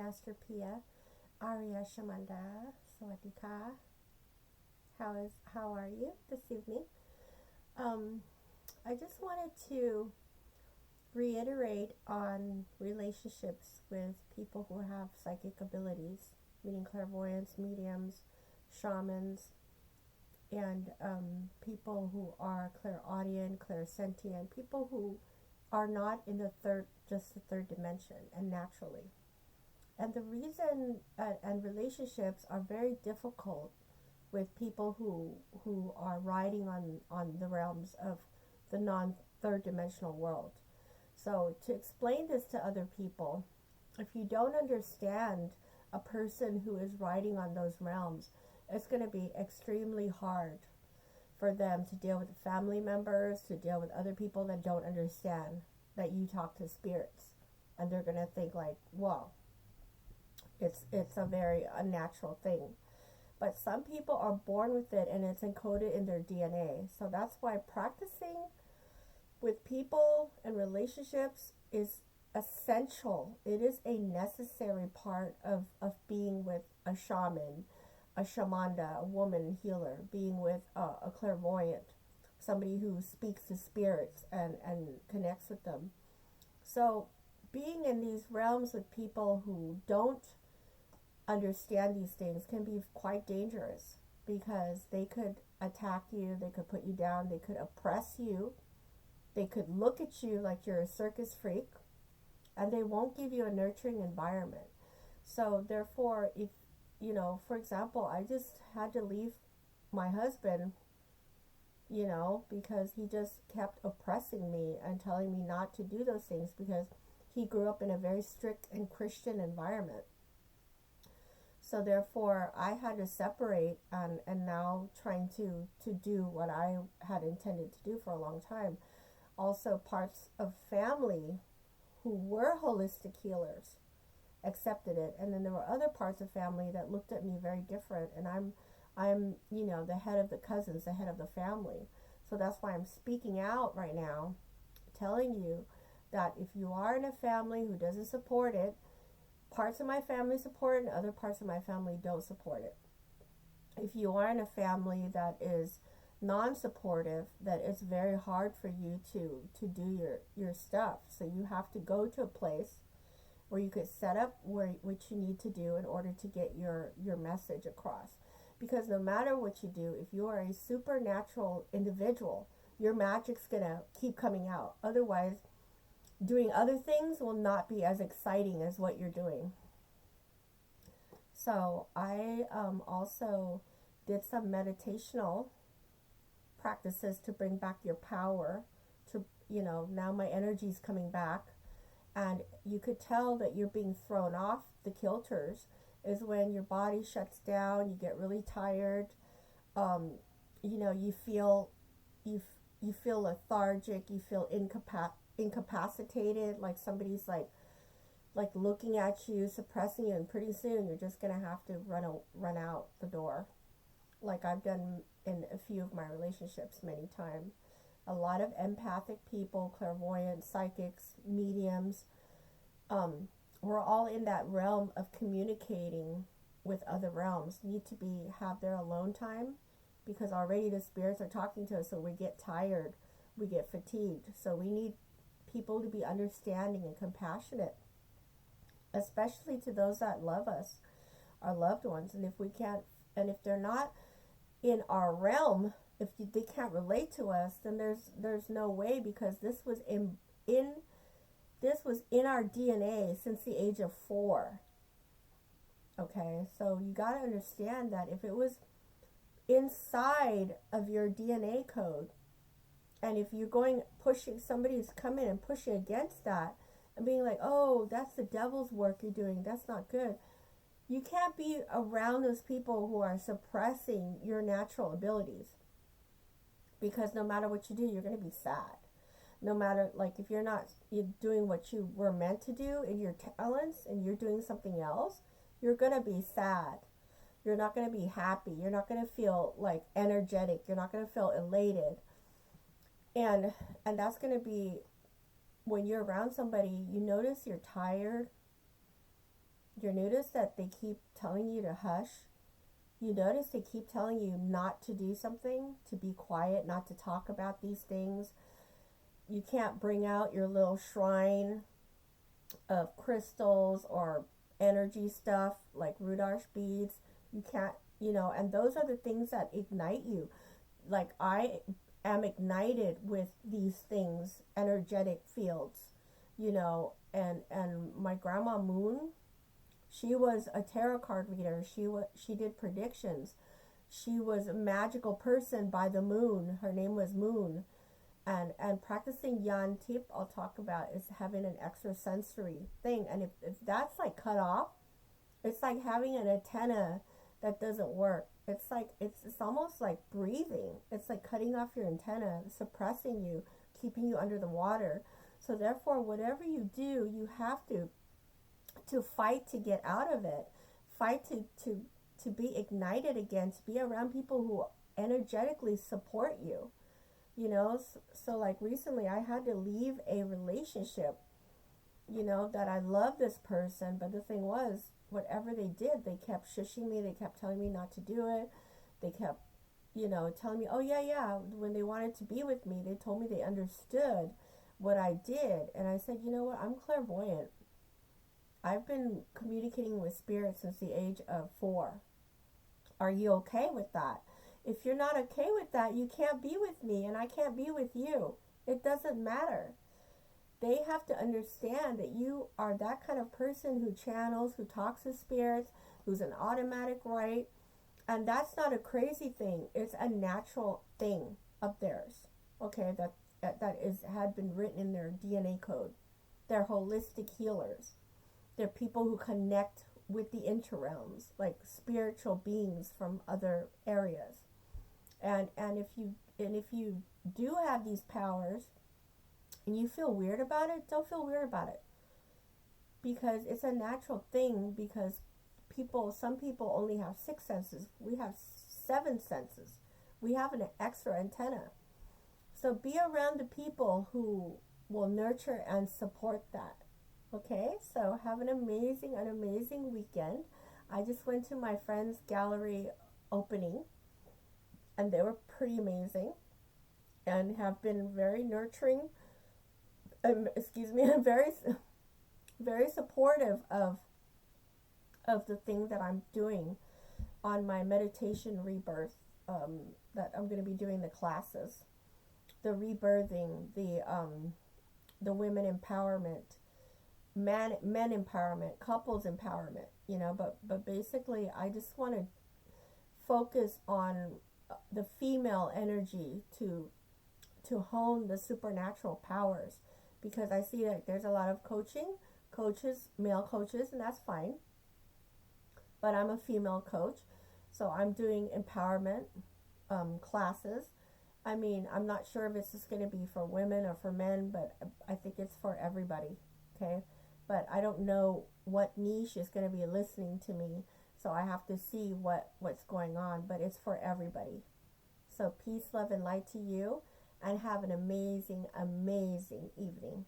Master Pia, Arya Shamanda, Sawadika. How are you this evening? Um, I just wanted to reiterate on relationships with people who have psychic abilities, meaning clairvoyants, mediums, shamans, and people who are clairaudient, clairsentient, people who are not in just the third dimension and naturally. And the reason and relationships are very difficult with people who are riding on the realms of the non third dimensional world. So to explain this to other people, if you don't understand a person who is riding on those realms, it's going to be extremely hard for them to deal with family members, to deal with other people that don't understand that you talk to spirits. And they're going to think like, well, it's a very unnatural thing. But some people are born with it and it's encoded in their DNA. So that's why practicing with people and relationships is essential. It is a necessary part of being with a shaman, a shamanda, a woman healer, being with a clairvoyant, somebody who speaks to spirits and connects with them. So being in these realms with people who don't understand these things can be quite dangerous because they could attack you, they could put you down, they could oppress you, they could look at you like you're a circus freak, and they won't give you a nurturing environment. So therefore, if for example, I just had to leave my husband, because he just kept oppressing me and telling me not to do those things because he grew up in a very strict and Christian environment. So therefore, I had to separate and now trying to do what I had intended to do for a long time. Also, parts of family who were holistic healers accepted it, and then there were other parts of family that looked at me very different. And I'm the head of the cousins, the head of the family. So that's why I'm speaking out right now, telling you that if you are in a family who doesn't support it, parts of my family support it and other parts of my family don't support it. If you are in a family that is non-supportive, that it's very hard for you to do your stuff. So you have to go to a place where you could set up what you need to do in order to get your message across. Because no matter what you do, if you are a supernatural individual, your magic's gonna keep coming out. Otherwise, doing other things will not be as exciting as what you're doing. So I also did some meditational practices to bring back your power. To now my energy is coming back, and you could tell that you're being thrown off the kilters is when your body shuts down, you get really tired, you feel you feel lethargic, you feel incapacitated, like somebody's like looking at you, suppressing you, and pretty soon you're just gonna have to run out the door, like I've done in a few of my relationships many times. A lot of empathic people, clairvoyants, psychics, mediums, we're all in that realm of communicating with other realms. Need to have their alone time because already the spirits are talking to us, so we get tired, we get fatigued. So we need people to be understanding and compassionate, especially to those that love us, our loved ones. And if they're not in our realm, if they can't relate to us, then there's no way, because this was in our DNA since the age of 4. Okay, so you got to understand that if it was inside of your DNA code, and if you're somebody's coming and pushing against that and being like, oh, that's the devil's work you're doing, that's not good. You can't be around those people who are suppressing your natural abilities, because no matter what you do, you're going to be sad. No matter, like, if you're doing what you were meant to do in your talents and you're doing something else, you're going to be sad. You're not going to be happy. You're not going to feel like energetic. You're not going to feel elated. And that's going to be when you're around somebody, you notice you're tired. You notice that they keep telling you to hush. You notice they keep telling you not to do something, to be quiet, not to talk about these things. You can't bring out your little shrine of crystals or energy stuff like Rudolph beads. You can't, and those are the things that ignite you. Like I am ignited with these things, energetic fields, and my grandma Moon, she was a tarot card reader. She did predictions. She was a magical person by the moon. Her name was Moon. And practicing Yan Tip, I'll talk about, is having an extrasensory thing. And if that's like cut off, it's like having an antenna that doesn't work. It's like it's almost like breathing. It's like cutting off your antenna, suppressing you, keeping you under the water. So therefore, whatever you do, you have to fight to get out of it. Fight to be ignited again, to be around people who energetically support you. So like recently I had to leave a relationship, that I love this person, but the thing was, whatever they did, they kept shushing me, they kept telling me not to do it, they kept, telling me, oh yeah, when they wanted to be with me, they told me they understood what I did, and I said, you know what, I'm clairvoyant. I've been communicating with spirit since the age of 4. Are you okay with that? If you're not okay with that, you can't be with me and I can't be with you. It doesn't matter. They have to understand that you are that kind of person who channels, who talks to spirits, who's an automatic right. And that's not a crazy thing. It's a natural thing of theirs. Okay, that had been written in their DNA code. They're holistic healers. They're people who connect with the interrealms, like spiritual beings from other areas. And if you do have these powers and you feel weird about it, don't feel weird about it. Because it's a natural thing, because some people only have 6 senses. We have 7 senses. We have an extra antenna. So be around the people who will nurture and support that. Okay, so have an amazing weekend. I just went to my friend's gallery opening, and they were pretty amazing, and have been very nurturing. And very, very supportive of the thing that I'm doing on my meditation rebirth. That I'm going to be doing the classes, the rebirthing, the women empowerment, men empowerment, couples empowerment, but basically I just want to focus on the female energy to hone the supernatural powers, because I see that there's a lot of coaches, male coaches, and that's fine, but I'm a female coach, so I'm doing empowerment classes. I mean, I'm not sure if it's just going to be for women or for men, but I think it's for everybody, okay? But I don't know what niche is going to be listening to me, so I have to see what's going on, but it's for everybody. So peace, love, and light to you, and have an amazing evening.